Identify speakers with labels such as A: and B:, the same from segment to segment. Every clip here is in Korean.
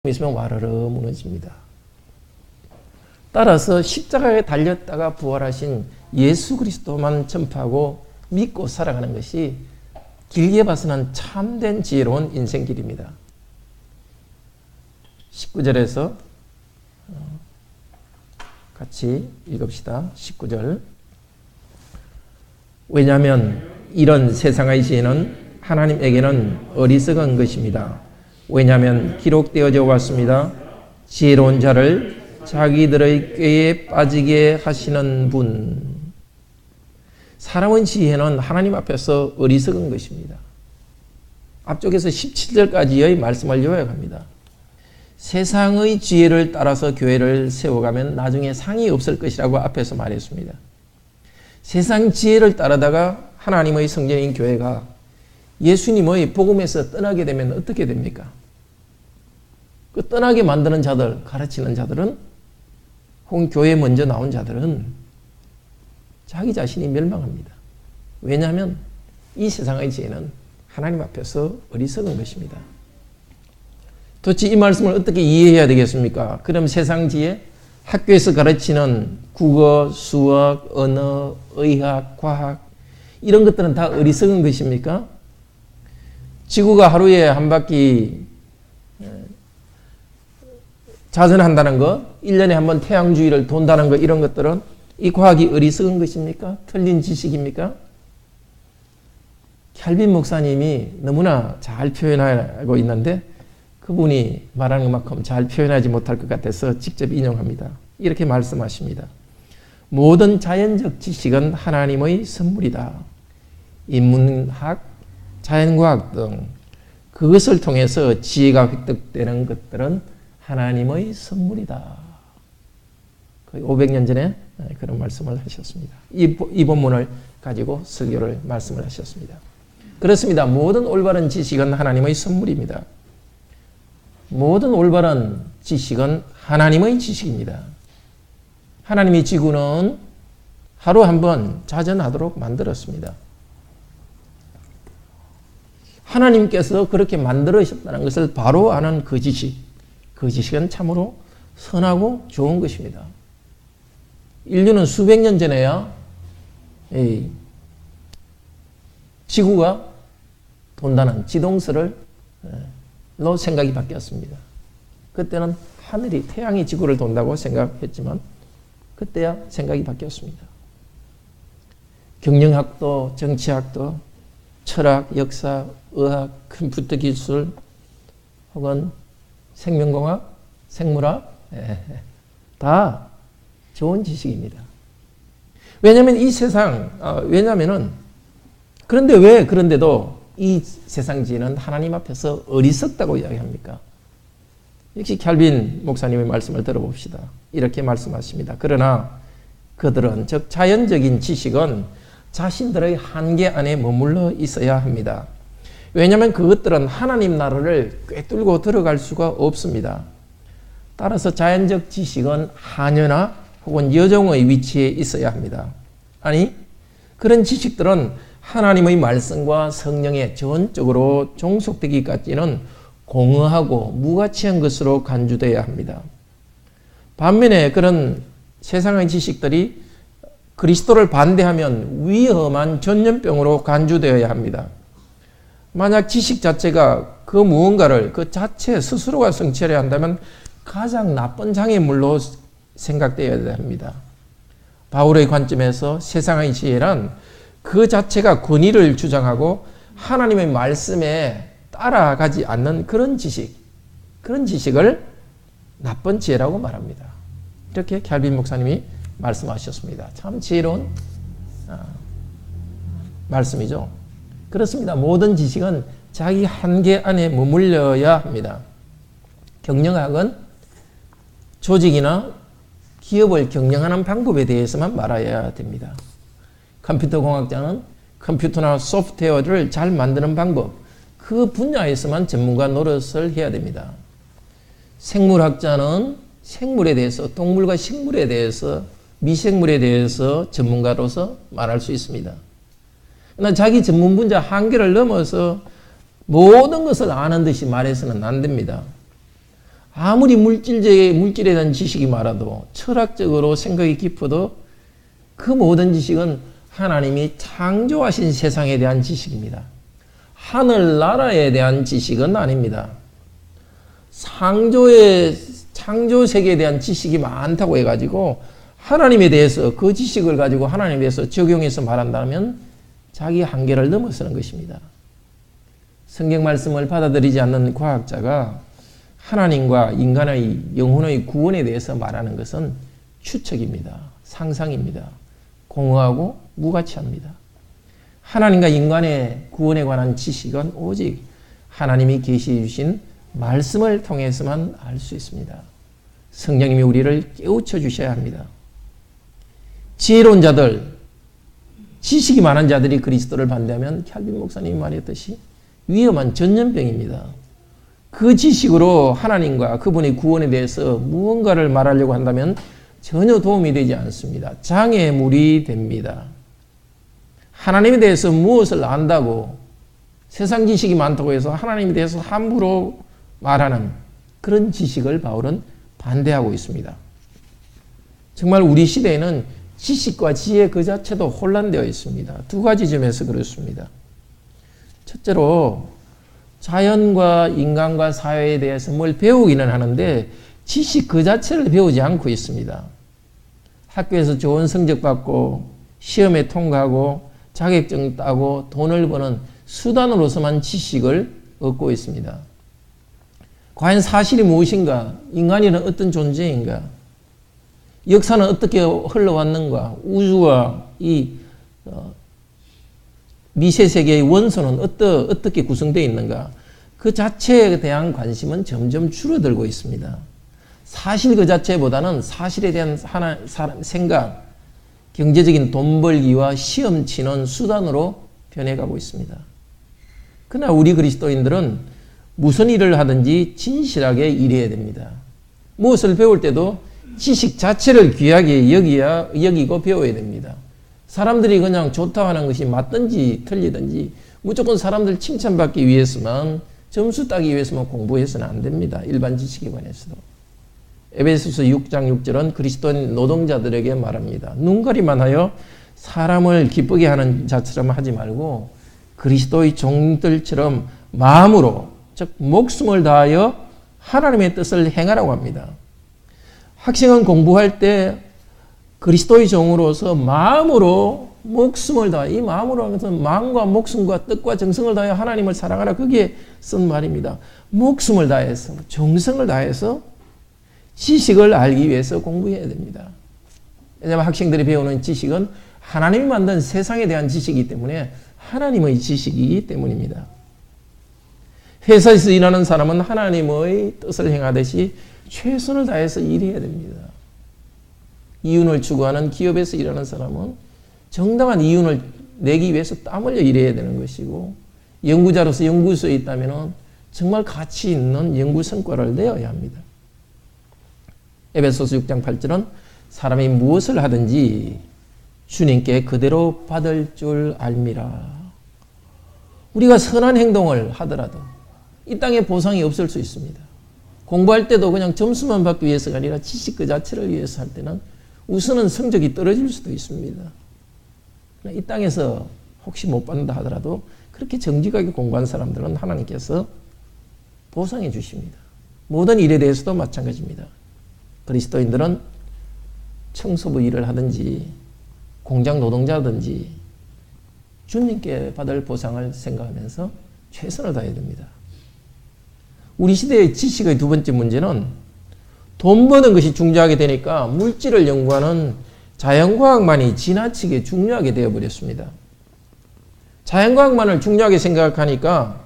A: 있으면 와르르 무너집니다. 따라서 십자가에 달렸다가 부활하신 예수 그리스도만 전파하고 믿고 살아가는 것이 길게 봐서는 참된 지혜로운 인생길입니다. 19절에서 같이 읽읍시다. 19절. 왜냐하면 이런 세상의 지혜는 하나님에게는 어리석은 것입니다. 왜냐하면 기록되어져 왔습니다. 지혜로운 자를 자기들의 꾀에 빠지게 하시는 분. 사람의 지혜는 하나님 앞에서 어리석은 것입니다. 앞쪽에서 17절까지의 말씀을 요약합니다. 세상의 지혜를 따라서 교회를 세워가면 나중에 상이 없을 것이라고 앞에서 말했습니다. 세상 지혜를 따르다가 하나님의 성전인 교회가 예수님의 복음에서 떠나게 되면 어떻게 됩니까? 그 떠나게 만드는 자들, 가르치는 자들은, 혹은 교회에 먼저 나온 자들은 자기 자신이 멸망합니다. 왜냐하면 이 세상의 지혜는 하나님 앞에서 어리석은 것입니다. 도대체 이 말씀을 어떻게 이해해야 되겠습니까? 그럼 세상 지혜, 학교에서 가르치는 국어, 수학, 언어, 의학, 과학 이런 것들은 다 어리석은 것입니까? 지구가 하루에 한 바퀴 자전한다는 것, 1년에 한 번 태양 주위를 돈다는 것, 이런 것들은 이 과학이 어리석은 것입니까? 틀린 지식입니까? 캘빈 목사님이 너무나 잘 표현하고 있는데 그분이 말하는 것만큼 잘 표현하지 못할 것 같아서 직접 인용합니다. 이렇게 말씀하십니다. 모든 자연적 지식은 하나님의 선물이다. 인문학, 자연과학 등 그것을 통해서 지혜가 획득되는 것들은 하나님의 선물이다. 거의 500년 전에 그런 말씀을 하셨습니다. 이 본문을 가지고 설교를 말씀을 하셨습니다. 그렇습니다. 모든 올바른 지식은 하나님의 선물입니다. 모든 올바른 지식은 하나님의 지식입니다. 하나님이 지구는 하루 한 번 자전하도록 만들었습니다. 하나님께서 그렇게 만들으셨다는 것을 바로 아는 그 지식은 참으로 선하고 좋은 것입니다. 인류는 수백 년 전에야 지구가 돈다는 지동설로 생각이 바뀌었습니다. 그때는 하늘이, 태양이 지구를 돈다고 생각했지만 그때야 생각이 바뀌었습니다. 경영학도, 정치학도, 철학, 역사, 의학, 컴퓨터 기술, 혹은 생명공학, 생물학, 다 좋은 지식입니다. 왜냐하면 이 세상, 그런데도 이 세상 지혜는 하나님 앞에서 어리석다고 이야기합니까? 역시 캘빈 목사님의 말씀을 들어봅시다. 이렇게 말씀하십니다. 그러나 그들은, 즉 자연적인 지식은 자신들의 한계 안에 머물러 있어야 합니다. 왜냐하면 그것들은 하나님 나라를 꿰뚫고 들어갈 수가 없습니다. 따라서 자연적 지식은 하녀나 혹은 여종의 위치에 있어야 합니다. 아니, 그런 지식들은 하나님의 말씀과 성령에 전적으로 종속되기까지는 공허하고 무가치한 것으로 간주되어야 합니다. 반면에 그런 세상의 지식들이 그리스도를 반대하면 위험한 전염병으로 간주되어야 합니다. 만약 지식 자체가 그 무언가를 그 자체 스스로가 성취하려 한다면 가장 나쁜 장애물로 생각되어야 합니다. 바울의 관점에서 세상의 지혜란 그 자체가 권위를 주장하고 하나님의 말씀에 따라가지 않는 그런 지식을 나쁜 지혜라고 말합니다. 이렇게 캘빈 목사님이 말씀하셨습니다. 참 지혜로운 말씀이죠. 그렇습니다. 모든 지식은 자기 한계 안에 머물러야 합니다. 경영학은 조직이나 기업을 경영하는 방법에 대해서만 말해야 됩니다. 컴퓨터 공학자는 컴퓨터나 소프트웨어를 잘 만드는 방법, 그 분야에서만 전문가 노릇을 해야 됩니다. 생물학자는 생물에 대해서, 동물과 식물에 대해서, 미생물에 대해서 전문가로서 말할 수 있습니다. 그러나 자기 전문 분야 한계를 넘어서 모든 것을 아는 듯이 말해서는 안 됩니다. 아무리 물질에 대한 지식이 많아도 철학적으로 생각이 깊어도 그 모든 지식은 하나님이 창조하신 세상에 대한 지식입니다. 하늘나라에 대한 지식은 아닙니다. 창조 세계에 대한 지식이 많다고 해가지고 하나님에 대해서 그 지식을 가지고 하나님에 대해서 적용해서 말한다면 자기 한계를 넘어서는 것입니다. 성경 말씀을 받아들이지 않는 과학자가 하나님과 인간의 영혼의 구원에 대해서 말하는 것은 추측입니다. 상상입니다. 공허하고 무가치합니다. 하나님과 인간의 구원에 관한 지식은 오직 하나님이 계시해 주신 말씀을 통해서만 알 수 있습니다. 성령님이 우리를 깨우쳐 주셔야 합니다. 지혜로운 자들, 지식이 많은 자들이 그리스도를 반대하면 캘빈 목사님이 말했듯이 위험한 전염병입니다. 그 지식으로 하나님과 그분의 구원에 대해서 무언가를 말하려고 한다면 전혀 도움이 되지 않습니다. 장애물이 됩니다. 하나님에 대해서 무엇을 안다고 세상 지식이 많다고 해서 하나님에 대해서 함부로 말하는 그런 지식을 바울은 반대하고 있습니다. 정말 우리 시대에는 지식과 지혜 그 자체도 혼란되어 있습니다. 두 가지 점에서 그렇습니다. 첫째로 자연과 인간과 사회에 대해서 뭘 배우기는 하는데 지식 그 자체를 배우지 않고 있습니다. 학교에서 좋은 성적 받고 시험에 통과하고 자격증 따고 돈을 버는 수단으로서만 지식을 얻고 있습니다. 과연 사실이 무엇인가? 인간이란 어떤 존재인가? 역사는 어떻게 흘러왔는가? 우주와 이 미세세계의 원소는 어떻게 구성되어 있는가? 그 자체에 대한 관심은 점점 줄어들고 있습니다. 사실 그 자체보다는 사실에 대한 사람 생각, 경제적인 돈 벌기와 시험 치는 수단으로 변해가고 있습니다. 그러나 우리 그리스도인들은 무슨 일을 하든지 진실하게 일해야 됩니다. 무엇을 배울 때도 지식 자체를 귀하게 여기고 배워야 됩니다. 사람들이 그냥 좋다 하는 것이 맞든지 틀리든지 무조건 사람들 칭찬받기 위해서만 점수 따기 위해서만 공부해서는 안 됩니다. 일반 지식에 관해서도. 에베소서 6장 6절은 그리스도인 노동자들에게 말합니다. 눈가리만 하여 사람을 기쁘게 하는 자처럼 하지 말고 그리스도의 종들처럼 마음으로 즉 목숨을 다하여 하나님의 뜻을 행하라고 합니다. 학생은 공부할 때 그리스도의 종으로서 마음으로 목숨을 다하여 이 마음으로 하는 것은 마음과 목숨과 뜻과 정성을 다하여 하나님을 사랑하라 그게 쓴 말입니다. 목숨을 다해서 정성을 다해서 지식을 알기 위해서 공부해야 됩니다. 왜냐하면 학생들이 배우는 지식은 하나님이 만든 세상에 대한 지식이기 때문에 하나님의 지식이기 때문입니다. 회사에서 일하는 사람은 하나님의 뜻을 행하듯이 최선을 다해서 일해야 됩니다. 이윤을 추구하는 기업에서 일하는 사람은 정당한 이윤을 내기 위해서 땀 흘려 일해야 되는 것이고 연구자로서 연구소에 있다면 정말 가치 있는 연구 성과를 내어야 합니다. 에베소서 6장 8절은 사람이 무엇을 하든지 주님께 그대로 받을 줄 알미라. 우리가 선한 행동을 하더라도 이 땅에 보상이 없을 수 있습니다. 공부할 때도 그냥 점수만 받기 위해서가 아니라 지식 그 자체를 위해서 할 때는 우선은 성적이 떨어질 수도 있습니다. 이 땅에서 혹시 못 받는다 하더라도 그렇게 정직하게 공부한 사람들은 하나님께서 보상해 주십니다. 모든 일에 대해서도 마찬가지입니다. 그리스도인들은 청소부 일을 하든지 공장 노동자든지 주님께 받을 보상을 생각하면서 최선을 다해야 됩니다. 우리 시대의 지식의 두 번째 문제는 돈 버는 것이 중요하게 되니까 물질을 연구하는 자연과학만이 지나치게 중요하게 되어버렸습니다. 자연과학만을 중요하게 생각하니까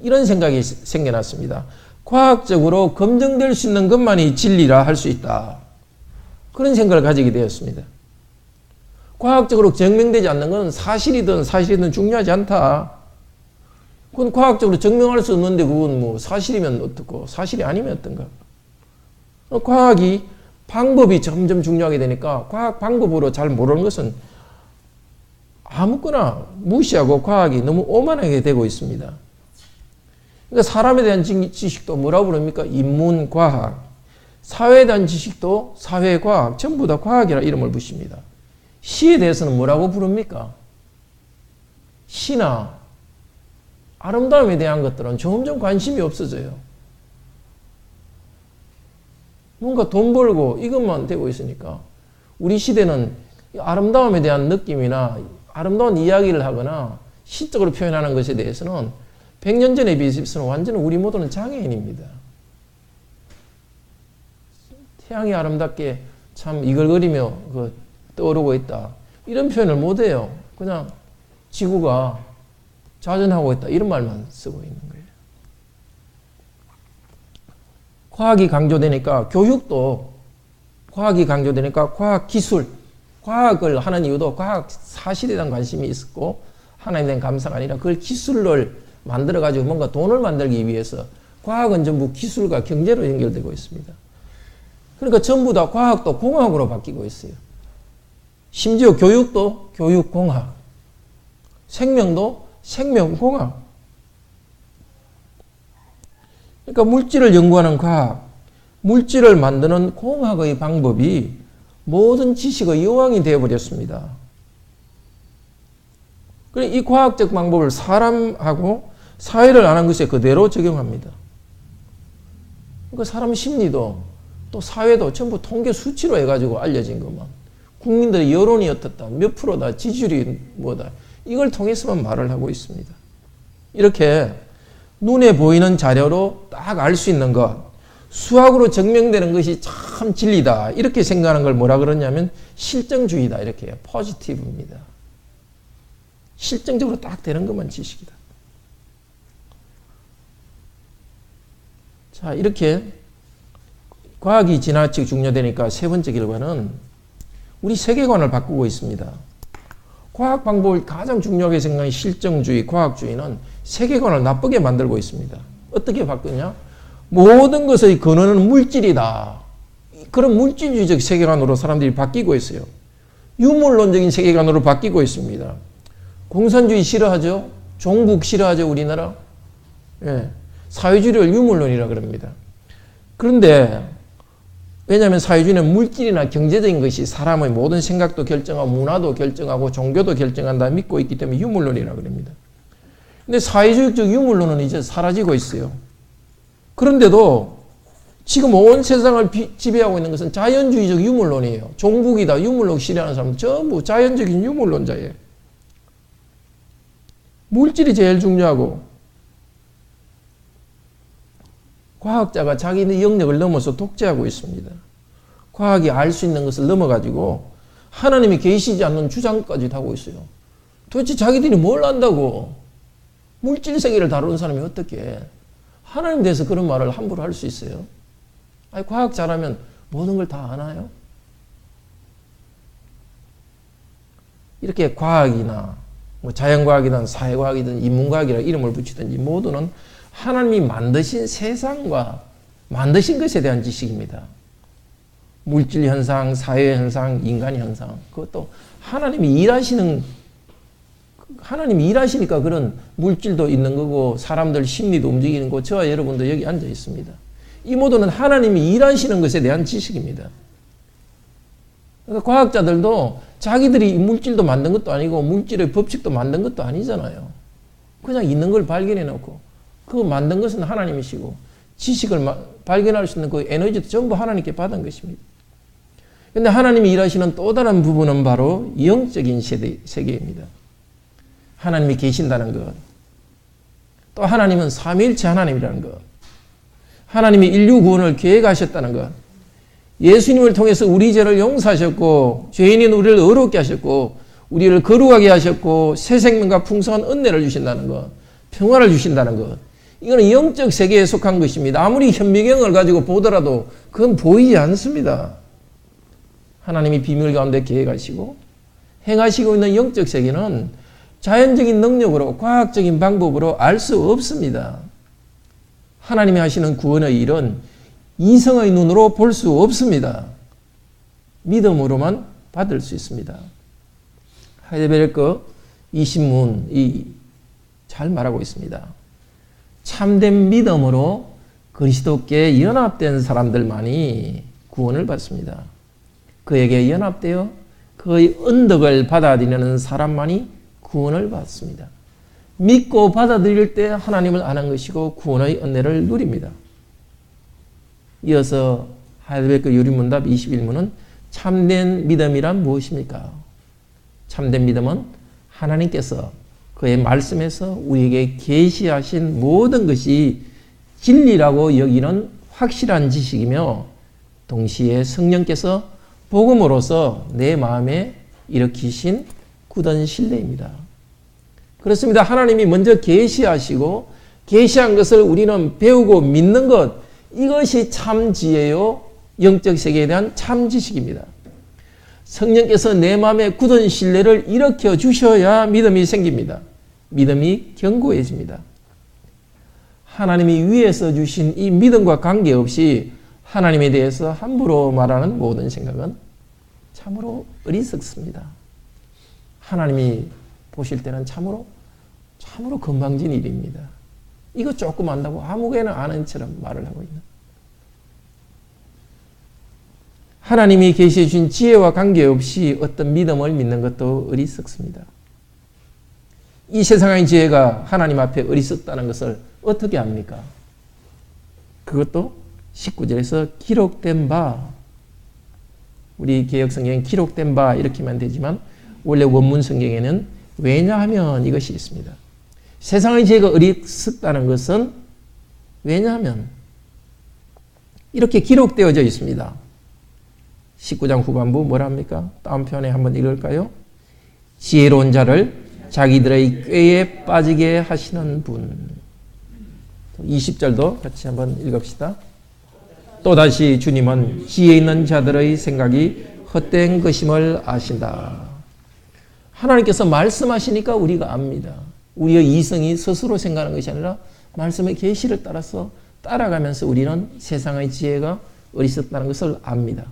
A: 이런 생각이 생겨났습니다. 과학적으로 검증될 수 있는 것만이 진리라 할 수 있다. 그런 생각을 가지게 되었습니다. 과학적으로 증명되지 않는 건 사실이든 중요하지 않다. 그건 과학적으로 증명할 수 없는데 그건 뭐 사실이면 어떻고 사실이 아니면 어떤가. 과학이 방법이 점점 중요하게 되니까 과학 방법으로 잘 모르는 것은 아무거나 무시하고 과학이 너무 오만하게 되고 있습니다. 그러니까 사람에 대한 지식도 뭐라고 부릅니까? 인문과학. 사회에 대한 지식도 사회과학. 전부 다 과학이라 이름을 붙입니다. 시에 대해서는 뭐라고 부릅니까? 시나 아름다움에 대한 것들은 점점 관심이 없어져요. 뭔가 돈 벌고 이것만 되고 있으니까 우리 시대는 아름다움에 대한 느낌이나 아름다운 이야기를 하거나 시적으로 표현하는 것에 대해서는 100년 전에 비해서는 완전히 우리 모두는 장애인입니다. 태양이 아름답게 참 이글거리며 떠오르고 있다. 이런 표현을 못해요. 그냥 지구가 자전하고 있다. 이런 말만 쓰고 있는 거예요. 과학이 강조되니까 교육도 과학이 강조되니까 과학기술, 과학을 하는 이유도 과학 사실에 대한 관심이 있었고 하나님에 대한 감사가 아니라 그걸 기술을 만들어가지고 뭔가 돈을 만들기 위해서 과학은 전부 기술과 경제로 연결되고 있습니다. 그러니까 전부 다 과학도 공학으로 바뀌고 있어요. 심지어 교육도 교육공학, 생명도 생명공학. 그러니까 물질을 연구하는 과학, 물질을 만드는 공학의 방법이 모든 지식의 여왕이 되어버렸습니다. 그래서 이 과학적 방법을 사람하고 사회를 아는 것에 그대로 적용합니다. 그러니까 사람 심리도 또 사회도 전부 통계 수치로 해가지고 알려진 것만. 국민들의 여론이 어떻다, 몇 프로다, 지지율이 뭐다. 이걸 통해서만 말을 하고 있습니다. 이렇게 눈에 보이는 자료로 딱 알 수 있는 것, 수학으로 증명되는 것이 참 진리다. 이렇게 생각하는 걸 뭐라 그러냐면 실증주의다. 이렇게 해요. 포지티브입니다. 실증적으로 딱 되는 것만 지식이다. 자, 이렇게 과학이 지나치게 중요되니까 세 번째 결과는 우리 세계관을 바꾸고 있습니다. 과학 방법을 가장 중요하게 생각하는 실증주의, 과학주의는 세계관을 나쁘게 만들고 있습니다. 어떻게 바꾸냐? 모든 것의 근원은 물질이다. 그런 물질주의적 세계관으로 사람들이 바뀌고 있어요. 유물론적인 세계관으로 바뀌고 있습니다. 공산주의 싫어하죠? 종북 싫어하죠, 우리나라? 예. 사회주의를 유물론이라 그럽니다. 그런데 왜냐하면 사회주의는 물질이나 경제적인 것이 사람의 모든 생각도 결정하고 문화도 결정하고 종교도 결정한다 믿고 있기 때문에 유물론이라 그럽니다. 근데 사회주의적 유물론은 이제 사라지고 있어요. 그런데도 지금 온 세상을 지배하고 있는 것은 자연주의적 유물론이에요. 종북이다, 유물론 싫어하는 사람은 전부 자연적인 유물론자예요. 물질이 제일 중요하고 과학자가 자기의 영역을 넘어서 독재하고 있습니다. 과학이 알 수 있는 것을 넘어가지고 하나님이 계시지 않는 주장까지 하고 있어요. 도대체 자기들이 뭘 안다고? 물질 세계를 다루는 사람이 어떻게 하나님에 대해서 그런 말을 함부로 할 수 있어요? 아니, 과학 잘하면 모든 걸 다 아나요? 이렇게 과학이나 뭐 자연과학이든 사회과학이든 인문과학이라 이름을 붙이든지 모두는 하나님이 만드신 세상과 만드신 것에 대한 지식입니다. 물질 현상, 사회 현상, 인간 현상. 그것도 하나님이 일하시니까 그런 물질도 있는 거고 사람들 심리도 움직이는 거. 저와 여러분도 여기 앉아 있습니다. 이 모두는 하나님이 일하시는 것에 대한 지식입니다. 그러니까 과학자들도 자기들이 물질도 만든 것도 아니고 물질의 법칙도 만든 것도 아니잖아요. 그냥 있는 걸 발견해 놓고 그 만든 것은 하나님이시고 지식을 발견할 수 있는 그 에너지도 전부 하나님께 받은 것입니다. 그런데 하나님이 일하시는 또 다른 부분은 바로 영적인 세계입니다. 하나님이 계신다는 것, 또 하나님은 삼위일체 하나님이라는 것, 하나님이 인류 구원을 계획하셨다는 것, 예수님을 통해서 우리 죄를 용서하셨고 죄인인 우리를 의롭게 하셨고 우리를 거룩하게 하셨고 새 생명과 풍성한 은혜를 주신다는 것, 평화를 주신다는 것, 이거는 영적 세계에 속한 것입니다. 아무리 현미경을 가지고 보더라도 그건 보이지 않습니다. 하나님이 비밀 가운데 계획하시고 행하시고 있는 영적 세계는 자연적인 능력으로 과학적인 방법으로 알 수 없습니다. 하나님이 하시는 구원의 일은 이성의 눈으로 볼 수 없습니다. 믿음으로만 받을 수 있습니다. 하이델베르크 이 신문이 잘 말하고 있습니다. 참된 믿음으로 그리스도께 연합된 사람들만이 구원을 받습니다. 그에게 연합되어 그의 언덕을 받아들이는 사람만이 구원을 받습니다. 믿고 받아들일 때 하나님을 아는 것이고 구원의 은혜를 누립니다. 이어서 하이델베르크 유리문답 21문은 참된 믿음이란 무엇입니까? 참된 믿음은 하나님께서 그의 말씀에서 우리에게 계시하신 모든 것이 진리라고 여기는 확실한 지식이며 동시에 성령께서 복음으로서 내 마음에 일으키신 굳은 신뢰입니다. 그렇습니다. 하나님이 먼저 계시하시고 계시한 것을 우리는 배우고 믿는 것, 이것이 참 지혜요 영적 세계에 대한 참 지식입니다. 성령께서 내 마음에 굳은 신뢰를 일으켜 주셔야 믿음이 생깁니다. 믿음이 견고해집니다. 하나님이 위에서 주신 이 믿음과 관계없이 하나님에 대해서 함부로 말하는 모든 생각은 참으로 어리석습니다. 하나님이 보실 때는 참으로 건방진 일입니다. 이거 조금 안다고 아무개나 아는 처럼 말을 하고 있는. 하나님이 계시해 주신 지혜와 관계없이 어떤 믿음을 믿는 것도 어리석습니다. 이 세상의 지혜가 하나님 앞에 어리석다는 것을 어떻게 압니까? 그것도 19절에서 기록된 바, 우리 개역성경엔 기록된 바 이렇게만 되지만 원래 원문 성경에는 왜냐하면 이것이 있습니다. 세상의 지혜가 어리석다는 것은 왜냐하면 이렇게 기록되어져 있습니다. 19장 후반부 뭐라 합니까? 다음 편에 한번 읽을까요? 지혜로운 자를 자기들의 꾀에 빠지게 하시는 분. 20절도 같이 한번 읽읍시다. 또다시 주님은 지혜 있는 자들의 생각이 헛된 것임을 아신다. 하나님께서 말씀하시니까 우리가 압니다. 우리의 이성이 스스로 생각하는 것이 아니라 말씀의 계시를 따라서 따라가면서 우리는 세상의 지혜가 어리석다는 것을 압니다.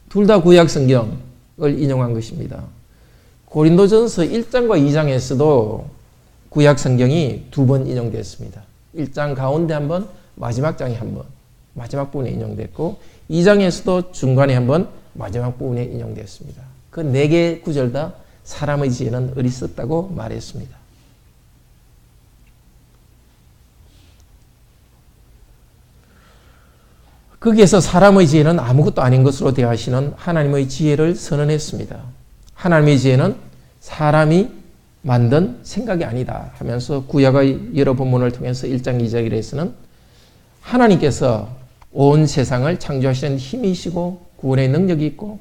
A: 둘 다 구약 성경을 인용한 것입니다. 고린도전서 1장과 2장에서도 구약 성경이 2번 인용됐습니다. 1장 가운데 한 번, 마지막 장에 한 번, 마지막 부분에 인용됐고 2장에서도 중간에 한 번, 마지막 부분에 인용됐습니다. 그 4개 구절 다 사람의 지혜는 어리석다고 말했습니다. 거기에서 사람의 지혜는 아무것도 아닌 것으로 대하시는 하나님의 지혜를 선언했습니다. 하나님의 지혜는 사람이 만든 생각이 아니다 하면서 구약의 여러 본문을 통해서 1장 2절에서는 하나님께서 온 세상을 창조하시는 힘이시고 구원의 능력이 있고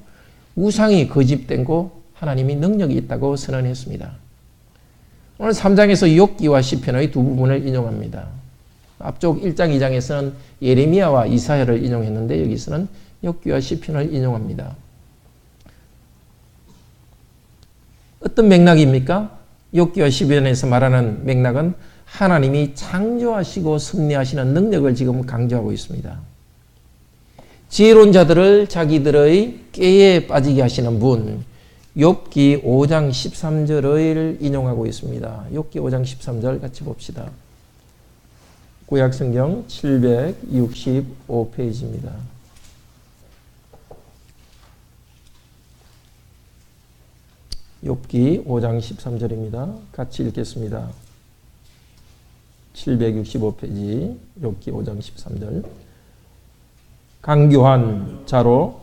A: 우상이 거짓된 거 하나님이 능력이 있다고 선언했습니다. 오늘 3장에서 욥기와 시편의 두 부분을 인용합니다. 앞쪽 1장 2장에서는 예레미야와 이사야를 인용했는데 여기서는 욥기와 시편을 인용합니다. 어떤 맥락입니까? 욥기와 시편에서 말하는 맥락은 하나님이 창조하시고 섭리하시는 능력을 지금 강조하고 있습니다. 지혜로운 자들을 자기들의 꾀에 빠지게 하시는 분, 욥기 5장 13절을 인용하고 있습니다. 욥기 5장 13절 같이 봅시다. 구약성경 765페이지입니다. 욥기 5장 13절입니다. 같이 읽겠습니다. 765페이지 욥기 5장 13절. 강교한 자로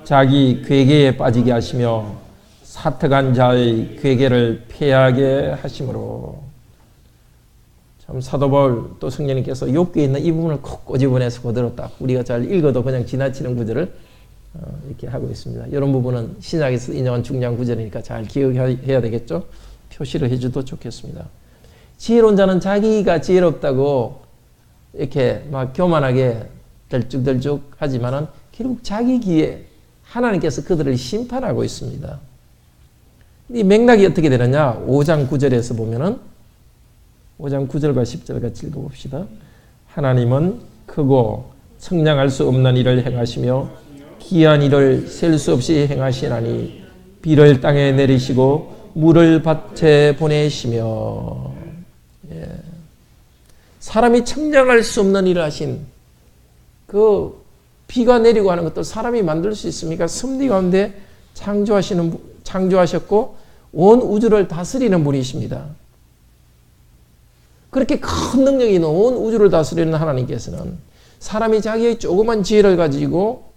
A: 자기 괴계에 빠지게 하시며 사특한 자의 괴계를 패하게 하심으로. 참 사도 바울 또 성령님께서 욥기에 있는 이 부분을 콕 꼬집어내서 그대로 딱 우리가 잘 읽어도 그냥 지나치는 구절을 이렇게 하고 있습니다. 이런 부분은 신약에서 인용한 중요한 구절이니까 잘 기억해야 되겠죠? 표시를 해줘도 좋겠습니다. 지혜로운 자는 자기가 지혜롭다고 이렇게 막 교만하게 덜쭉덜쭉 하지만은 결국 자기 기에 하나님께서 그들을 심판하고 있습니다. 이 맥락이 어떻게 되느냐? 5장 9절에서 보면은 5장 9절과 10절 같이 읽어봅시다. 하나님은 크고 청량할 수 없는 일을 행하시며 기이한 일을 셀 수 없이 행하시나니 비를 땅에 내리시고 물을 밭에 보내시며. 예. 사람이 청량할 수 없는 일을 하신 그 비가 내리고 하는 것도 사람이 만들 수 있습니까? 섭리 가운데 창조하셨고 온 우주를 다스리는 분이십니다. 그렇게 큰 능력이 있는 온 우주를 다스리는 하나님께서는 사람이 자기의 조그만 지혜를 가지고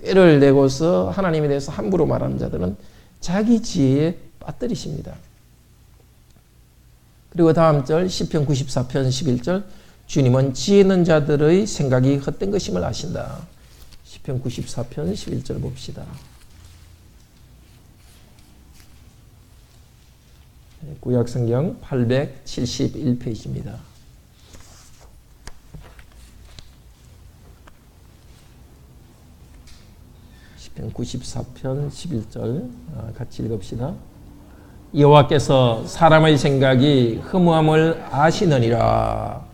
A: 꾀를 내고서 하나님에 대해서 함부로 말하는 자들은 자기 지혜에 빠뜨리십니다. 그리고 다음 절 시편 94편 11절 주님은 지혜 있는 자들의 생각이 헛된 것임을 아신다. 시편 94편 11절 봅시다. 구약성경 871페이지입니다. 시편 94편 11절 같이 읽읍시다. 여호와께서 사람의 생각이 허무함을 아시느니라.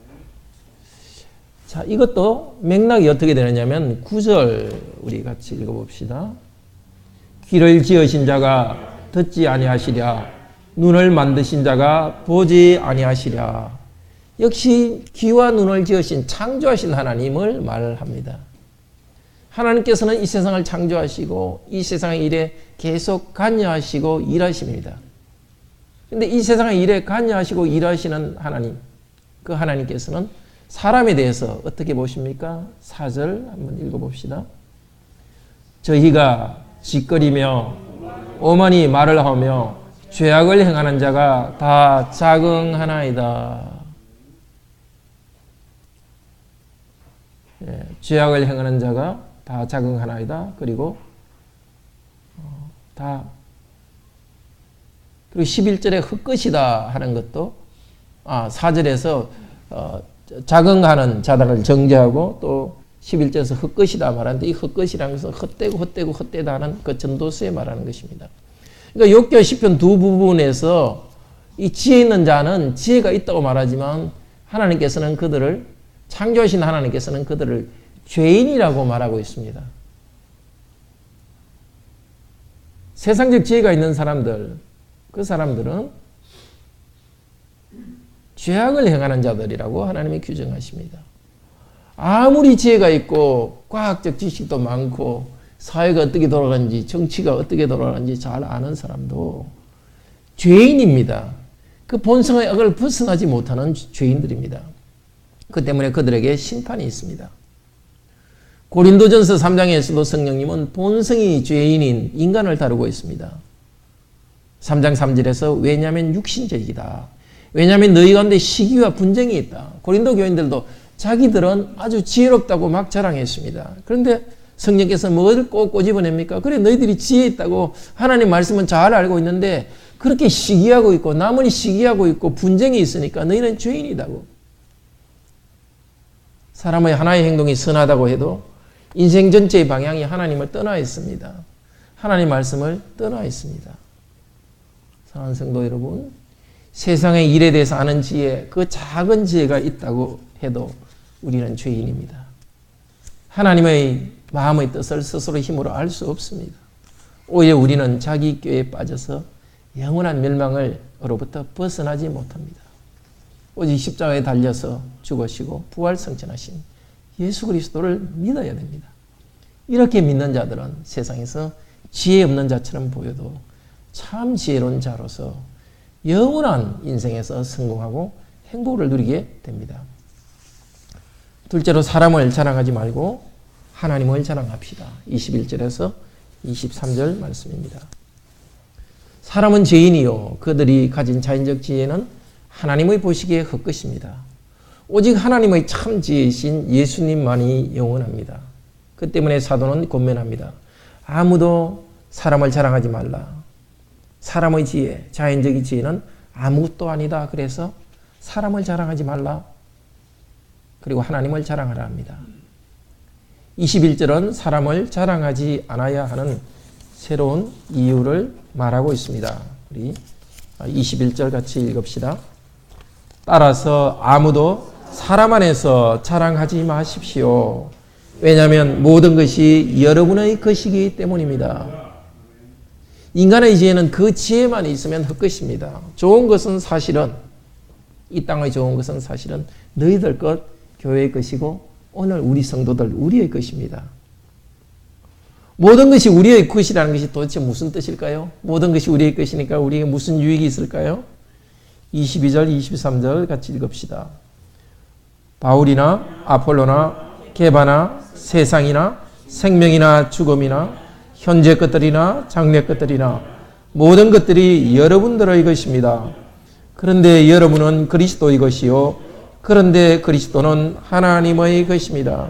A: 자, 이것도 맥락이 어떻게 되느냐면 9절 우리 같이 읽어봅시다. 귀를 지으신 자가 듣지 아니하시랴. 눈을 만드신 자가 보지 아니하시랴. 역시 귀와 눈을 지으신 창조하신 하나님을 말합니다. 하나님께서는 이 세상을 창조하시고 이 세상의 일에 계속 관여하시고 일하십니다. 그런데 이 세상의 일에 관여하시고 일하시는 하나님, 그 하나님께서는 사람에 대해서 어떻게 보십니까? 4절 한번 읽어봅시다. 저희가 짓거리며 오만히 말을 하며 죄악을 행하는 자가 다 자긍하나이다. 죄악을 행하는 자가 다 자긍하나이다. 그리고 그리고 11절에 헛것이다 하는 것도 4절에서 자긍하는 자들을 정죄하고 또 11절에서 헛것이다 말하는데 이 헛것이라는 것은 헛되다 하는 그 전도서에 말하는 것입니다. 그러니까 욥기 시편 두 부분에서 이 지혜 있는 자는 지혜가 있다고 말하지만 하나님께서는 그들을 창조하신 하나님께서는 그들을 죄인이라고 말하고 있습니다. 세상적 지혜가 있는 사람들, 그 사람들은 죄악을 행하는 자들이라고 하나님이 규정하십니다. 아무리 지혜가 있고 과학적 지식도 많고 사회가 어떻게 돌아가는지 정치가 어떻게 돌아가는지 잘 아는 사람도 죄인입니다. 그 본성의 악을 벗어나지 못하는 죄인들입니다. 그 때문에 그들에게 심판이 있습니다. 고린도전서 3장에서도 성령님은 본성이 죄인인 인간을 다루고 있습니다. 3장 3절에서 왜냐하면 육신적이다. 왜냐하면 너희 가운데 시기와 분쟁이 있다. 고린도 교인들도 자기들은 아주 지혜롭다고 막 자랑했습니다. 그런데 성령께서 뭘 꼭 꼬집어냅니까? 그래 너희들이 지혜 있다고 하나님 말씀은 잘 알고 있는데 그렇게 시기하고 있고 남은 시기하고 있고 분쟁이 있으니까 너희는 죄인이다고. 사람의 하나의 행동이 선하다고 해도 인생 전체의 방향이 하나님을 떠나 있습니다. 하나님 말씀을 떠나 있습니다. 사랑하는 성도 여러분, 세상의 일에 대해서 아는 지혜, 그 작은 지혜가 있다고 해도 우리는 죄인입니다. 하나님의 마음의 뜻을 스스로 힘으로 알 수 없습니다. 오히려 우리는 자기 꾀에 빠져서 영원한 멸망으로부터 벗어나지 못합니다. 오직 십자가에 달려서 죽으시고 부활 승천하신 예수 그리스도를 믿어야 됩니다. 이렇게 믿는 자들은 세상에서 지혜 없는 자처럼 보여도 참 지혜로운 자로서 영원한 인생에서 성공하고 행복을 누리게 됩니다. 둘째로 사람을 자랑하지 말고 하나님을 자랑합시다. 21절에서 23절 말씀입니다. 사람은 죄인이요 그들이 가진 자연적 지혜는 하나님의 보시기에 헛것입니다. 오직 하나님의 참 지혜이신 예수님만이 영원합니다. 그 때문에 사도는 권면합니다. 아무도 사람을 자랑하지 말라. 사람의 지혜, 자연적인 지혜는 아무것도 아니다. 그래서 사람을 자랑하지 말라. 그리고 하나님을 자랑하라 합니다. 21절은 사람을 자랑하지 않아야 하는 새로운 이유를 말하고 있습니다. 우리 21절 같이 읽읍시다. 따라서 아무도 사람 안에서 자랑하지 마십시오. 왜냐하면 모든 것이 여러분의 것이기 때문입니다. 인간의 지혜는 그 지혜만 있으면 헛것입니다. 좋은 것은 사실은 이 땅의 좋은 것은 사실은 너희들 것, 교회의 것이고 오늘 우리 성도들 우리의 것입니다. 모든 것이 우리의 것이라는 것이 도대체 무슨 뜻일까요? 모든 것이 우리의 것이니까 우리에게 무슨 유익이 있을까요? 22절, 23절 같이 읽읍시다. 바울이나 아폴로나 게바나 세상이나 생명이나 죽음이나 현재 것들이나 장래 것들이나 모든 것들이 여러분들의 것입니다. 그런데 여러분은 그리스도의 것이요 그런데 그리스도는 하나님의 것입니다.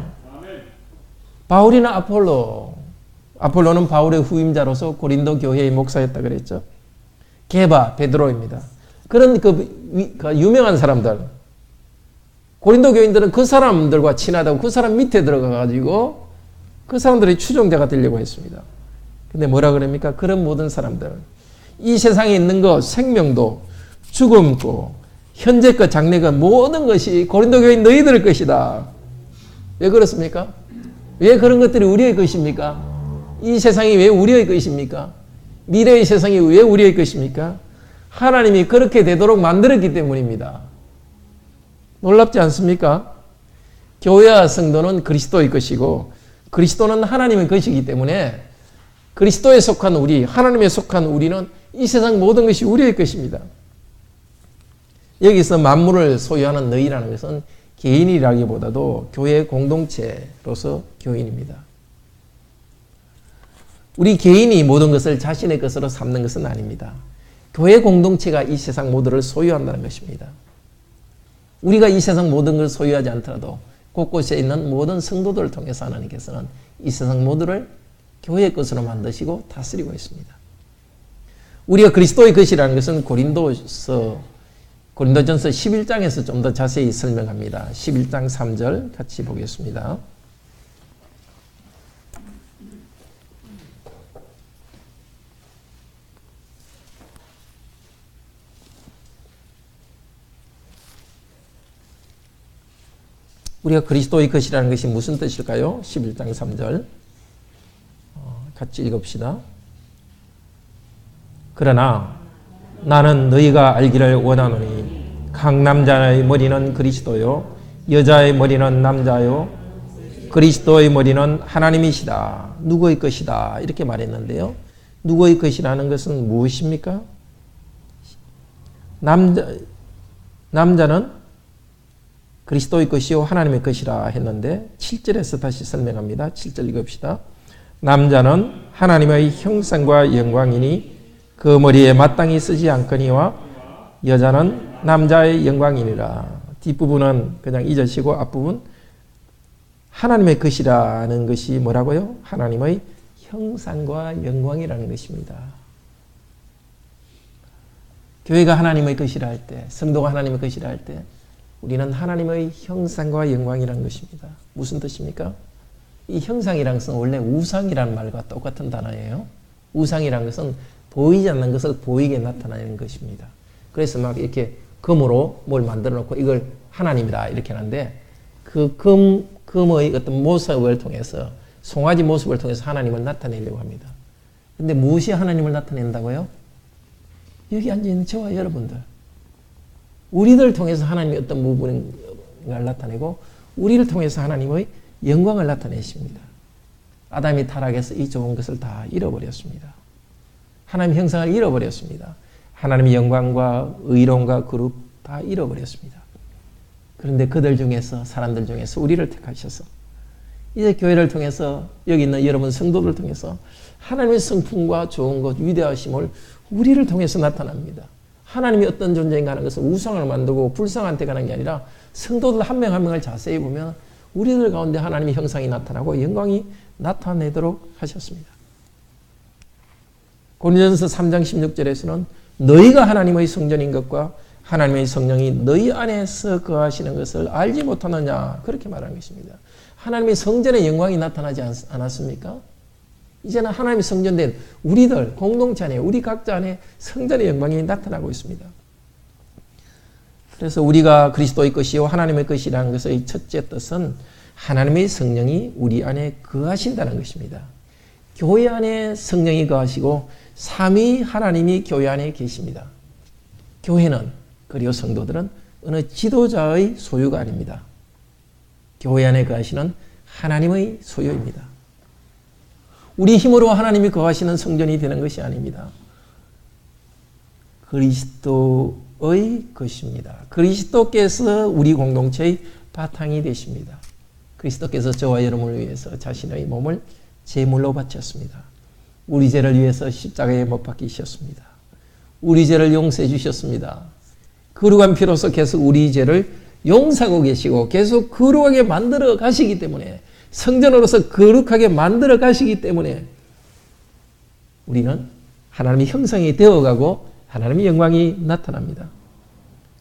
A: 바울이나 아폴로는 바울의 후임자로서 고린도 교회의 목사였다 그랬죠. 게바 베드로입니다. 그런 그 유명한 사람들, 고린도 교인들은 그 사람들과 친하다고 그 사람 밑에 들어가가지고 그 사람들의 추종자가 되려고 했습니다. 근데 뭐라 그럽니까? 그런 모든 사람들, 이 세상에 있는 것, 생명도, 죽음도, 현재 것, 장래 것, 모든 것이 고린도 교인 너희들 것이다. 왜 그렇습니까? 왜 그런 것들이 우리의 것입니까? 이 세상이 왜 우리의 것입니까? 미래의 세상이 왜 우리의 것입니까? 하나님이 그렇게 되도록 만들었기 때문입니다. 놀랍지 않습니까? 교회와 성도는 그리스도의 것이고 그리스도는 하나님의 것이기 때문에 그리스도에 속한 우리, 하나님에 속한 우리는 이 세상 모든 것이 우리의 것입니다. 여기서 만물을 소유하는 너희라는 것은 개인이라기보다도 교회 공동체로서 교인입니다. 우리 개인이 모든 것을 자신의 것으로 삼는 것은 아닙니다. 교회 공동체가 이 세상 모두를 소유한다는 것입니다. 우리가 이 세상 모든 것을 소유하지 않더라도 곳곳에 있는 모든 성도들을 통해서 하나님께서는 이 세상 모두를 교회의 것으로 만드시고 다스리고 있습니다. 우리가 그리스도의 것이라는 것은 고린도전서 11장에서 좀 더 자세히 설명합니다. 11장 3절 같이 보겠습니다. 우리가 그리스도의 것이라는 것이 무슨 뜻일까요? 11장 3절 같이 읽읍시다. 그러나 나는 너희가 알기를 원하노니 각 남자의 머리는 그리스도요 여자의 머리는 남자요 그리스도의 머리는 하나님이시다. 누구의 것이다 이렇게 말했는데요. 누구의 것이라는 것은 무엇입니까? 남자는 그리스도의 것이요 하나님의 것이라 했는데 7절에서 다시 설명합니다. 7절 읽읍시다. 남자는 하나님의 형상과 영광이니 그 머리에 마땅히 쓰지 않거니와 여자는 남자의 영광이니라. 뒷부분은 그냥 잊으시고 앞부분 하나님의 것이라는 것이 뭐라고요? 하나님의 형상과 영광이라는 것입니다. 교회가 하나님의 것이라 할 때, 성도가 하나님의 것이라 할 때 우리는 하나님의 형상과 영광이라는 것입니다. 무슨 뜻입니까? 이 형상이라는 것은 원래 우상이라는 말과 똑같은 단어예요. 우상이라는 것은 보이지 않는 것을 보이게 나타내는 것입니다. 그래서 막 이렇게 금으로 뭘 만들어 놓고 이걸 하나님이다 이렇게 하는데 그 금의 어떤 모습을 통해서 송아지 모습을 통해서 하나님을 나타내려고 합니다. 근데 무엇이 하나님을 나타낸다고요? 여기 앉아있는 저와 여러분들. 우리들 통해서 하나님의 어떤 부분을 나타내고 우리를 통해서 하나님의 영광을 나타내십니다. 아담이 타락해서 이 좋은 것을 다 잃어버렸습니다. 하나님의 형상을 잃어버렸습니다. 하나님의 영광과 의로움과 거룩 다 잃어버렸습니다. 그런데 그들 중에서 사람들 중에서 우리를 택하셔서 이제 교회를 통해서 여기 있는 여러분 성도들 통해서 하나님의 성품과 좋은 것 위대하심을 우리를 통해서 나타납니다. 하나님이 어떤 존재인가 하는 것을 우상을 만들고 불상한테 가는 게 아니라 성도들 한 명 한 명을 자세히 보면 우리들 가운데 하나님의 형상이 나타나고 영광이 나타내도록 하셨습니다. 고린도전서 3장 16절에서는 너희가 하나님의 성전인 것과 하나님의 성령이 너희 안에서 거하시는 것을 알지 못하느냐 그렇게 말하는 것입니다. 하나님의 성전의 영광이 나타나지 않았습니까? 이제는 하나님의 성전된 우리들 공동체 안에 우리 각자 안에 성전의 영광이 나타나고 있습니다. 그래서 우리가 그리스도의 것이요 하나님의 것이라는 것의 첫째 뜻은 하나님의 성령이 우리 안에 거하신다는 것입니다. 교회 안에 성령이 거하시고 삼위 하나님이 교회 안에 계십니다. 교회는 그리고 성도들은 어느 지도자의 소유가 아닙니다. 교회 안에 거하시는 하나님의 소유입니다. 우리 힘으로 하나님이 거하시는 성전이 되는 것이 아닙니다. 그리스도의 것입니다. 그리스도께서 우리 공동체의 바탕이 되십니다. 그리스도께서 저와 여러분을 위해서 자신의 몸을 제물로 바쳤습니다. 우리 죄를 위해서 십자가에 못 박히셨습니다. 우리 죄를 용서해 주셨습니다. 거룩한 피로서 계속 우리 죄를 용서하고 계시고 계속 거룩하게 만들어 가시기 때문에, 성전으로서 거룩하게 만들어 가시기 때문에 우리는 하나님의 형상이 되어가고 하나님의 영광이 나타납니다.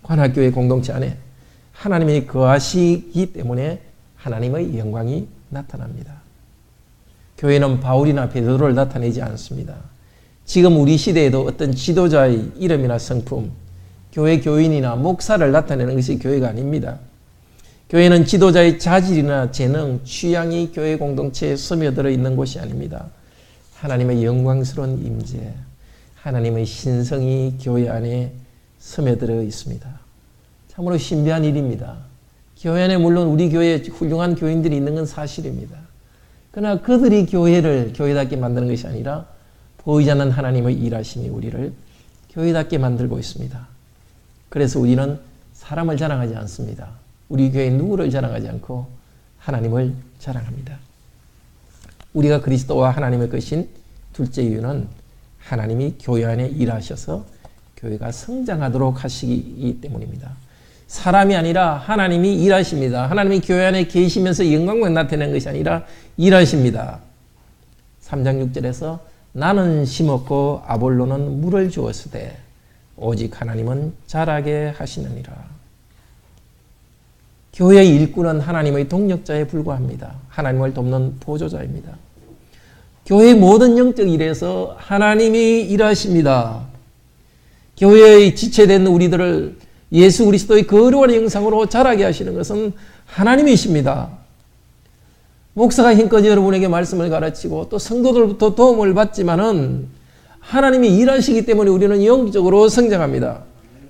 A: 관할교회 공동체 안에 하나님이 거하시기 때문에 하나님의 영광이 나타납니다. 교회는 바울이나 베드로를 나타내지 않습니다. 지금 우리 시대에도 어떤 지도자의 이름이나 성품, 교회 교인이나 목사를 나타내는 것이 교회가 아닙니다. 교회는 지도자의 자질이나 재능, 취향이 교회 공동체에 스며들어 있는 곳이 아닙니다. 하나님의 영광스러운 임재, 하나님의 신성이 교회 안에 스며들어 있습니다. 참으로 신비한 일입니다. 교회 안에 물론 우리 교회에 훌륭한 교인들이 있는 건 사실입니다. 그러나 그들이 교회를 교회답게 만드는 것이 아니라 보이지 않는 하나님의 일하심이 우리를 교회답게 만들고 있습니다. 그래서 우리는 사람을 자랑하지 않습니다. 우리 교회 누구를 자랑하지 않고 하나님을 자랑합니다. 우리가 그리스도와 하나님의 것인 둘째 이유는 하나님이 교회 안에 일하셔서 교회가 성장하도록 하시기 때문입니다. 사람이 아니라 하나님이 일하십니다. 하나님이 교회 안에 계시면서 영광만 나타내는 것이 아니라 일하십니다. 3장 6절에서 나는 심었고 아볼로는 물을 주었으되 오직 하나님은 자라게 하시느니라. 교회의 일꾼은 하나님의 동력자에 불과합니다. 하나님을 돕는 보조자입니다. 교회의 모든 영적 일에서 하나님이 일하십니다. 교회의 지체된 우리들을 예수 그리스도의 거룩한 형상으로 자라게 하시는 것은 하나님이십니다. 목사가 힘껏 여러분에게 말씀을 가르치고 또 성도들부터 도움을 받지만은 하나님이 일하시기 때문에 우리는 영적으로 성장합니다.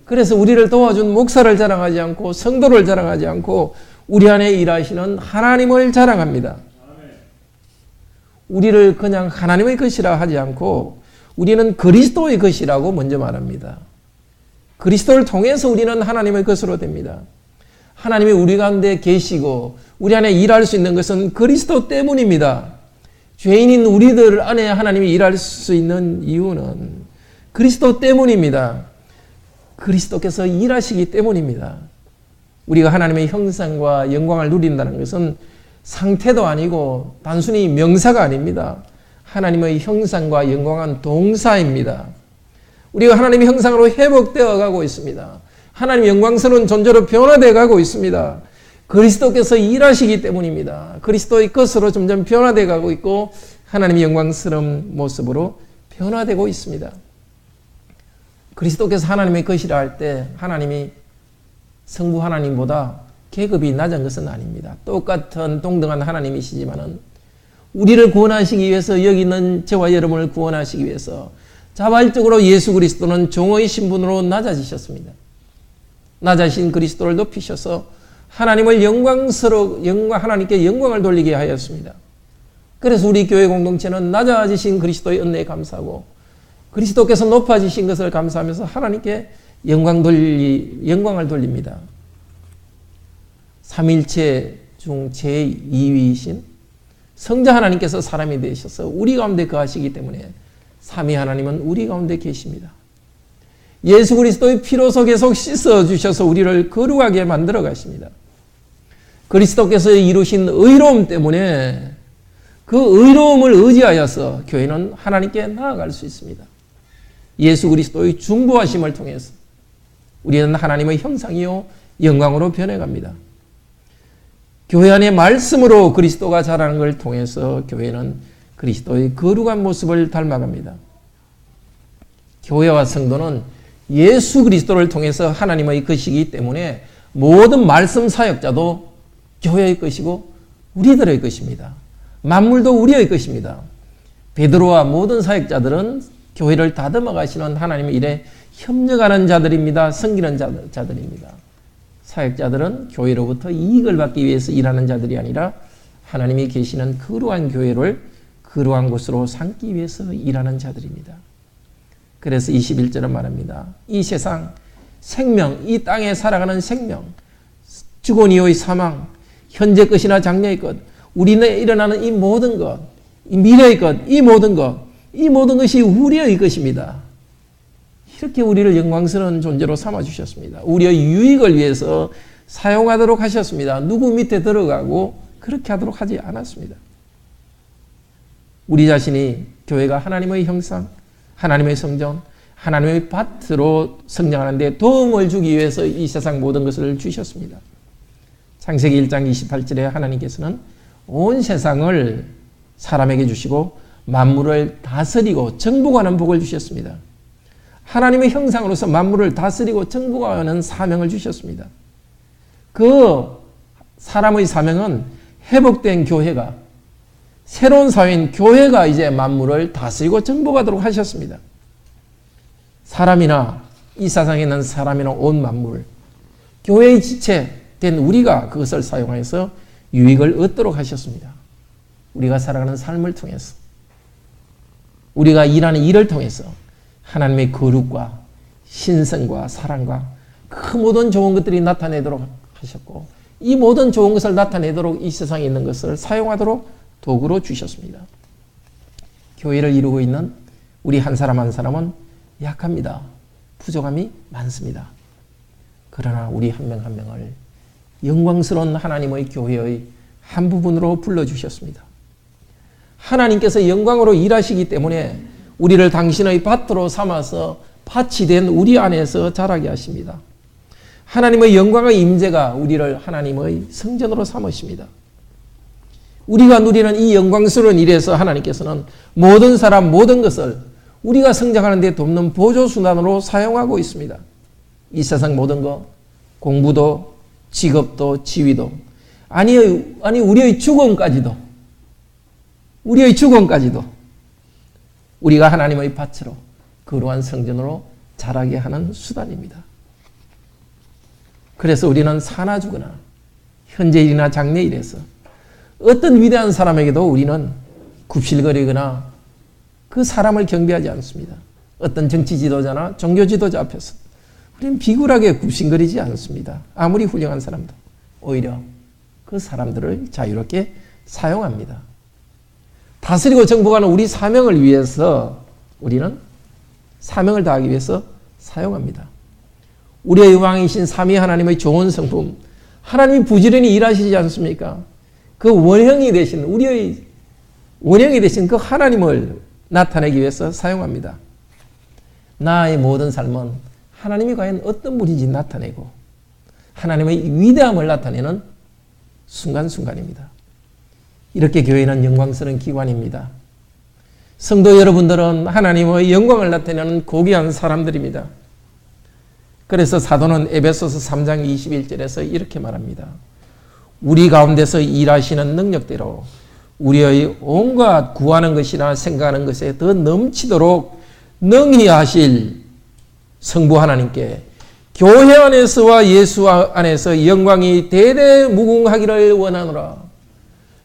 A: 그래서 우리를 도와준 목사를 자랑하지 않고 성도를 자랑하지 않고 우리 안에 일하시는 하나님을 자랑합니다. 우리를 그냥 하나님의 것이라 하지 않고 우리는 그리스도의 것이라고 먼저 말합니다. 그리스도를 통해서 우리는 하나님의 것으로 됩니다. 하나님이 우리 가운데 계시고 우리 안에 일할 수 있는 것은 그리스도 때문입니다. 죄인인 우리들 안에 하나님이 일할 수 있는 이유는 그리스도 때문입니다. 그리스도께서 일하시기 때문입니다. 우리가 하나님의 형상과 영광을 누린다는 것은 상태도 아니고 단순히 명사가 아닙니다. 하나님의 형상과 영광은 동사입니다. 우리가 하나님의 형상으로 회복되어 가고 있습니다. 하나님 영광스러운 존재로 변화되어 가고 있습니다. 그리스도께서 일하시기 때문입니다. 그리스도의 것으로 점점 변화되어 가고 있고 하나님의 영광스러운 모습으로 변화되고 있습니다. 그리스도께서 하나님의 것이라 할 때 하나님이 성부 하나님보다 계급이 낮은 것은 아닙니다. 똑같은 동등한 하나님이시지만은 우리를 구원하시기 위해서 여기 있는 저와 여러분을 구원하시기 위해서 자발적으로 예수 그리스도는 종의 신분으로 낮아지셨습니다. 낮아진 그리스도를 높이셔서 하나님을 하나님께 영광을 돌리게 하였습니다. 그래서 우리 교회 공동체는 낮아지신 그리스도의 은혜에 감사하고 그리스도께서 높아지신 것을 감사하면서 하나님께 영광을 돌립니다. 삼일체 중 제2위이신 성자 하나님께서 사람이 되셔서 우리 가운데 거하시기 때문에 삼위 하나님은 우리 가운데 계십니다. 예수 그리스도의 피로서 계속 씻어주셔서 우리를 거룩하게 만들어 가십니다. 그리스도께서 이루신 의로움 때문에 그 의로움을 의지하여서 교회는 하나님께 나아갈 수 있습니다. 예수 그리스도의 중보하심을 통해서 우리는 하나님의 형상이요 영광으로 변해갑니다. 교회 안의 말씀으로 그리스도가 자라는 걸 통해서 교회는 그리스도의 거룩한 모습을 닮아갑니다. 교회와 성도는 예수 그리스도를 통해서 하나님의 것이기 때문에 모든 말씀 사역자도 교회의 것이고 우리들의 것입니다. 만물도 우리의 것입니다. 베드로와 모든 사역자들은 교회를 다듬어 가시는 하나님의 일에 협력하는 자들입니다. 섬기는 자들입니다. 사역자들은 교회로부터 이익을 받기 위해서 일하는 자들이 아니라 하나님이 계시는 거룩한 교회를 거룩한 곳으로 삼기 위해서 일하는 자들입니다. 그래서 21절은 말합니다. 이 세상 생명, 이 땅에 살아가는 생명, 주거니의 사망, 현재 것이나 장래의 것, 우리는 일어나는 이 모든 것, 이 미래의 것, 이 모든 것이 우리의 것입니다. 이렇게 우리를 영광스러운 존재로 삼아주셨습니다. 우리의 유익을 위해서 사용하도록 하셨습니다. 누구 밑에 들어가고 그렇게 하도록 하지 않았습니다. 우리 자신이 교회가 하나님의 형상, 하나님의 성전, 하나님의 밭으로 성장하는 데 도움을 주기 위해서 이 세상 모든 것을 주셨습니다. 창세기 1장 28절에 하나님께서는 온 세상을 사람에게 주시고 만물을 다스리고 정복하는 복을 주셨습니다. 하나님의 형상으로서 만물을 다스리고 정복하는 사명을 주셨습니다. 그 사람의 사명은 회복된 교회가, 새로운 사회인 교회가 이제 만물을 다스리고 정복하도록 하셨습니다. 사람이나 이 세상에 있는 사람이나 온 만물, 교회의 지체된 우리가 그것을 사용해서 유익을 얻도록 하셨습니다. 우리가 살아가는 삶을 통해서, 우리가 일하는 일을 통해서 하나님의 거룩과 신성과 사랑과 그 모든 좋은 것들이 나타내도록 하셨고, 이 모든 좋은 것을 나타내도록 이 세상에 있는 것을 사용하도록 도구로 주셨습니다. 교회를 이루고 있는 우리 한 사람 한 사람은 약합니다. 부족함이 많습니다. 그러나 우리 한 명 한 명을 영광스러운 하나님의 교회의 한 부분으로 불러주셨습니다. 하나님께서 영광으로 일하시기 때문에 우리를 당신의 밭으로 삼아서 밭이 된 우리 안에서 자라게 하십니다. 하나님의 영광의 임재가 우리를 하나님의 성전으로 삼으십니다. 우리가 누리는 이 영광스러운 일에서 하나님께서는 모든 사람 모든 것을 우리가 성장하는 데 돕는 보조수단으로 사용하고 있습니다. 이 세상 모든 것, 공부도 직업도 지위도, 아니 우리의 죽음까지도 우리가 하나님의 밭으로 거룩한 성전으로 자라게 하는 수단입니다. 그래서 우리는 사나 죽으나 현재일이나 장래일에서 어떤 위대한 사람에게도 우리는 굽실거리거나 그 사람을 경배하지 않습니다. 어떤 정치 지도자나 종교 지도자 앞에서 우리는 비굴하게 굽신거리지 않습니다. 아무리 훌륭한 사람도 오히려 그 사람들을 자유롭게 사용합니다. 다스리고 정복하는 우리 사명을 위해서 우리는 사명을 다하기 위해서 사용합니다. 우리의 왕이신 삼위 하나님의 좋은 성품, 하나님이 부지런히 일하시지 않습니까? 그 원형이 되신, 우리의 원형이 되신 그 하나님을 나타내기 위해서 사용합니다. 나의 모든 삶은 하나님이 과연 어떤 분인지 나타내고 하나님의 위대함을 나타내는 순간순간입니다. 이렇게 교회는 영광스러운 기관입니다. 성도 여러분들은 하나님의 영광을 나타내는 고귀한 사람들입니다. 그래서 사도는 에베소서 3장 21절에서 이렇게 말합니다. 우리 가운데서 일하시는 능력대로 우리의 온갖 구하는 것이나 생각하는 것에 더 넘치도록 능히 하실 성부 하나님께 교회 안에서와 예수 안에서 영광이 대대무궁하기를 원하노라.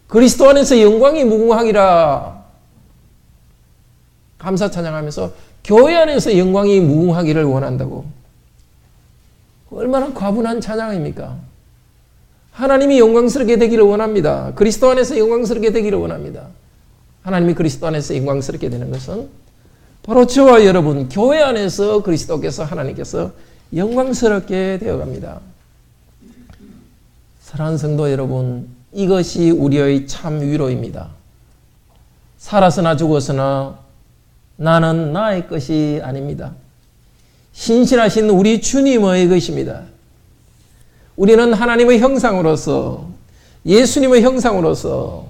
A: 그리스도 안에서 영광이 무궁하기라. 감사 찬양하면서 교회 안에서 영광이 무궁하기를 원한다고. 얼마나 과분한 찬양입니까? 하나님이 영광스럽게 되기를 원합니다. 그리스도 안에서 영광스럽게 되기를 원합니다. 하나님이 그리스도 안에서 영광스럽게 되는 것은 바로 저와 여러분 교회 안에서 그리스도께서 하나님께서 영광스럽게 되어갑니다. 사랑하는 성도 여러분, 이것이 우리의 참 위로입니다. 살아서나 죽어서나 나는 나의 것이 아닙니다. 신실하신 우리 주님의 것입니다. 우리는 하나님의 형상으로서, 예수님의 형상으로서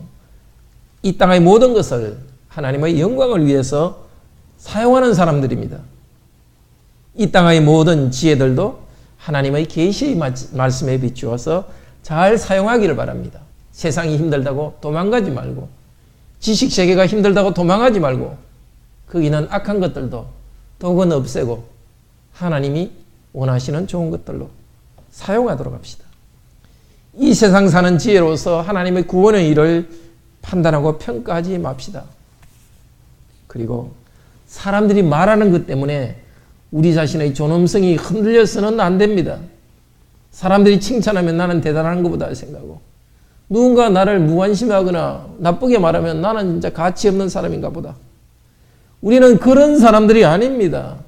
A: 이 땅의 모든 것을 하나님의 영광을 위해서 사용하는 사람들입니다. 이 땅의 모든 지혜들도 하나님의 계시의 말씀에 비추어서 잘 사용하기를 바랍니다. 세상이 힘들다고 도망가지 말고, 지식세계가 힘들다고 도망가지 말고, 거기는 악한 것들도 독은 없애고 하나님이 원하시는 좋은 것들로 사용하도록 합시다. 이 세상 사는 지혜로서 하나님의 구원의 일을 판단하고 평가하지 맙시다. 그리고 사람들이 말하는 것 때문에 우리 자신의 존엄성이 흔들려서는 안 됩니다. 사람들이 칭찬하면 나는 대단한 것보다 생각하고, 누군가 나를 무관심하거나 나쁘게 말하면 나는 진짜 가치 없는 사람인가 보다. 우리는 그런 사람들이 아닙니다.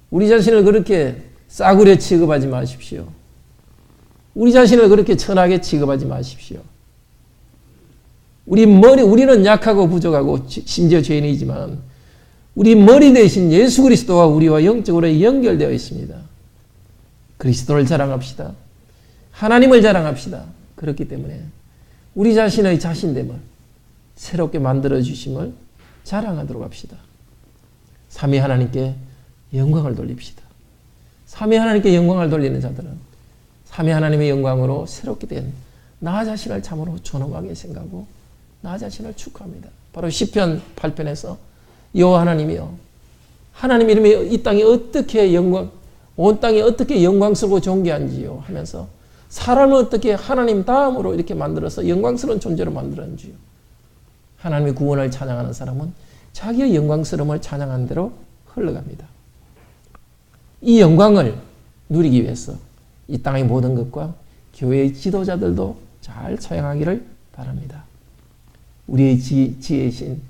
A: 우리 자신을 그렇게 싸구려 취급하지 마십시오. 우리 자신을 그렇게 천하게 취급하지 마십시오. 우리는 약하고 부족하고 심지어 죄인이지만 우리 머리 대신 예수 그리스도와 우리와 영적으로 연결되어 있습니다. 그리스도를 자랑합시다. 하나님을 자랑합시다. 그렇기 때문에 우리 자신의 자신됨을 새롭게 만들어 주심을 자랑하도록 합시다. 삼위 하나님께 영광을 돌립시다. 삼위 하나님께 영광을 돌리는 자들은 삼위 하나님의 영광으로 새롭게 된 나 자신을 참으로 존엄하게 생각하고 나 자신을 축하합니다. 바로 시편 8편에서 여호와 하나님이여, 하나님 이름이 이 땅에 어떻게 온 땅에 어떻게 영광스럽고 존귀한지요 하면서 사람을 어떻게 하나님 다음으로 이렇게 만들어서 영광스러운 존재로 만들었는지요. 하나님의 구원을 찬양하는 사람은 자기의 영광스러움을 찬양한 대로 흘러갑니다. 이 영광을 누리기 위해서 이 땅의 모든 것과 교회의 지도자들도 잘 사용하기를 바랍니다. 우리의 지혜이신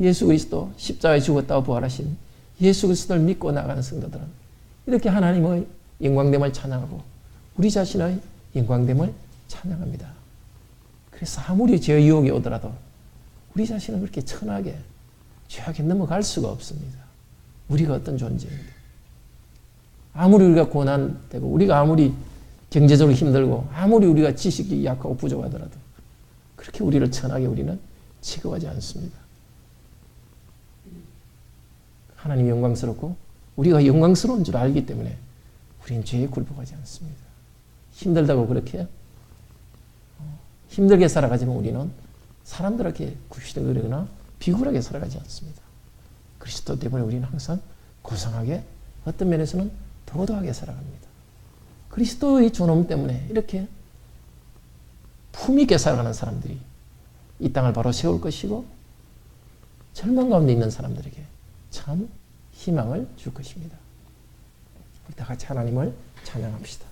A: 예수 그리스도, 십자가에 죽었다고 부활하신 예수 그리스도를 믿고 나가는 성도들은 이렇게 하나님의 영광됨을 찬양하고 우리 자신의 영광됨을 찬양합니다. 그래서 아무리 죄의 유혹이 오더라도 우리 자신은 그렇게 천하게 죄악에 넘어갈 수가 없습니다. 우리가 어떤 존재입니다. 아무리 우리가 고난되고 우리가 아무리 경제적으로 힘들고 아무리 우리가 지식이 약하고 부족하더라도 그렇게 우리를 천하게 우리는 취급하지 않습니다. 하나님이 영광스럽고 우리가 영광스러운 줄 알기 때문에 우리는 죄에 굴복하지 않습니다. 힘들다고 그렇게 힘들게 살아가지만 우리는 사람들에게 굽시거리거나 비굴하게 살아가지 않습니다. 그리스도 때문에 우리는 항상 고상하게, 어떤 면에서는 도도하게 살아갑니다. 그리스도의 존엄 때문에 이렇게 품있게 살아가는 사람들이 이 땅을 바로 세울 것이고 절망 가운데 있는 사람들에게 참 희망을 줄 것입니다. 우리 다 같이 하나님을 찬양합시다.